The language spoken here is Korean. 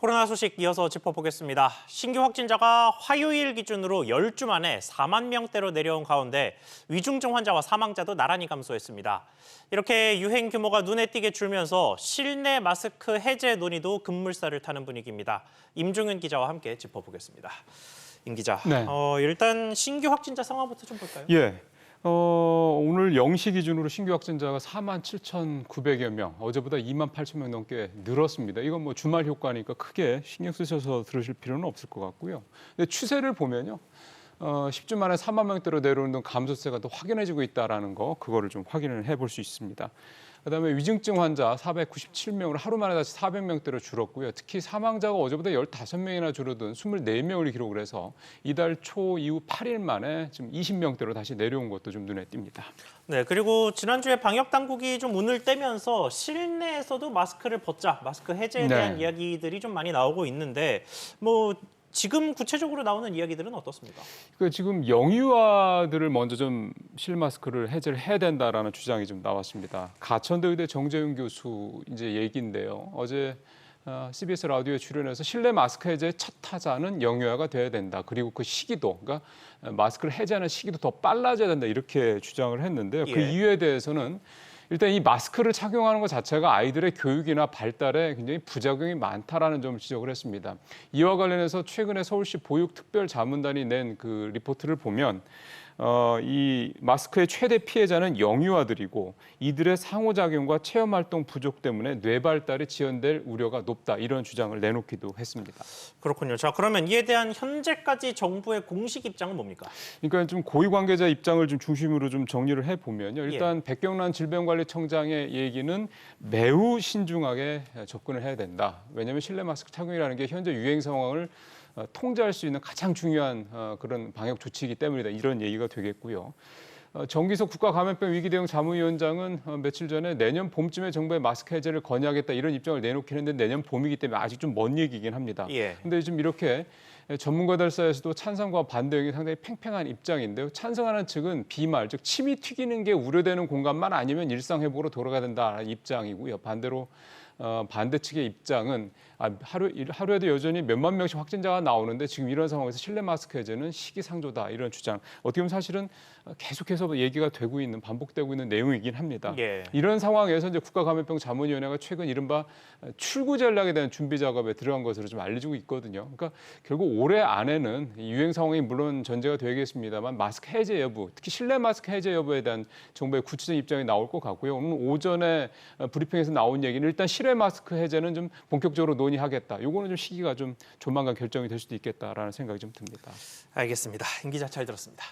코로나 소식 이어서 짚어보겠습니다. 신규 확진자가 화요일 기준으로 10주 만에 4만 명대로 내려온 가운데 위중증 환자와 사망자도 나란히 감소했습니다. 이렇게 유행 규모가 눈에 띄게 줄면서 실내 마스크 해제 논의도 급물살을 타는 분위기입니다. 임종윤 기자와 함께 짚어보겠습니다. 임 기자, 네. 일단 신규 확진자 상황부터 좀 볼까요? 예. 오늘 0시 기준으로 신규 확진자가 47,900여 명, 어제보다 28,000명 넘게 늘었습니다. 이건 뭐 주말 효과니까 크게 신경 쓰셔서 들으실 필요는 없을 것 같고요. 근데 추세를 보면요. 10주 만에 4만 명대로 내려오는 감소세가 또 확연해지고 있다는 거, 그거를 좀 확인을 해볼 수 있습니다. 그다음에 위중증 환자 497명으로 하루 만에 다시 400명대로 줄었고요. 특히 사망자가 어제보다 15명이나 줄어든 24명을 기록을 해서 이달 초 이후 8일 만에 지금 20명대로 다시 내려온 것도 좀 눈에 띕니다. 네, 그리고 지난주에 방역 당국이 좀 운을 떼면서 실내에서도 마스크를 벗자, 마스크 해제에 대한 이야기들이 좀 많이 나오고 있는데 지금 구체적으로 나오는 이야기들은 어떻습니까? 지금 영유아들을 먼저 좀 실마스크를 해제를 해야 된다라는 주장이 좀 나왔습니다. 가천대 의대 정재윤 교수 이제 얘기인데요. 어제 CBS 라디오에 출연해서 실내 마스크 해제의 첫 타자는 영유아가 돼야 된다. 그리고 그 시기도, 그러니까 마스크를 해제하는 시기도 더 빨라져야 된다. 이렇게 주장을 했는데요. 그 이유에 대해서는 일단 이 마스크를 착용하는 것 자체가 아이들의 교육이나 발달에 굉장히 부작용이 많다라는 점을 지적을 했습니다. 이와 관련해서 최근에 서울시 보육특별자문단이 낸 그 리포트를 보면 이 마스크의 최대 피해자는 영유아들이고 이들의 상호작용과 체험활동 부족 때문에 뇌 발달이 지연될 우려가 높다. 이런 주장을 내놓기도 했습니다. 그렇군요. 자, 그러면 이에 대한 현재까지 정부의 공식 입장은 뭡니까? 그러니까 좀 고위 관계자 입장을 좀 중심으로 좀 정리를 해보면요. 일단 백경란 질병관리청장의 얘기는 매우 신중하게 접근을 해야 된다. 왜냐하면 실내 마스크 착용이라는 게 현재 유행 상황을 통제할 수 있는 가장 중요한 그런 방역 조치이기 때문이다. 이런 얘기가 되겠고요. 정기석 국가감염병 위기대응 자문위원장은 며칠 전에 내년 봄쯤에 정부의 마스크 해제를 건의하겠다 이런 입장을 내놓긴 했는데 내년 봄이기 때문에 아직 좀 먼 얘기긴 합니다. 그런데 지금 이렇게 전문가들 사이에서도 찬성과 반대 의견이 상당히 팽팽한 입장인데요. 찬성하는 측은 비말, 즉 침이 튀기는 게 우려되는 공간만 아니면 일상 회복으로 돌아가야 된다는 입장이고요. 반대로 반대 측의 입장은 하루에도 여전히 몇만 명씩 확진자가 나오는데 지금 이런 상황에서 실내 마스크 해제는 시기상조다 이런 주장. 어떻게 보면 사실은 계속해서 얘기가 되고 있는 반복되고 있는 내용이긴 합니다. 이런 상황에서 이제 국가감염병 자문위원회가 최근 이른바 출구 전략에 대한 준비 작업에 들어간 것으로 좀 알려지고 있거든요. 그러니까 결국 올해 안에는 유행 상황이 물론 전제가 되겠습니다만 마스크 해제 여부, 특히 실내 마스크 해제 여부에 대한 정부의 구체적인 입장이 나올 것 같고요. 오늘 오전에 브리핑에서 나온 얘기는 일단 실내 마스크 해제는 좀 본격적으로 논의하겠다. 요거는 좀 시기가 좀 조만간 결정이 될 수도 있겠다라는 생각이 좀 듭니다. 알겠습니다. 임 기자 잘 들었습니다.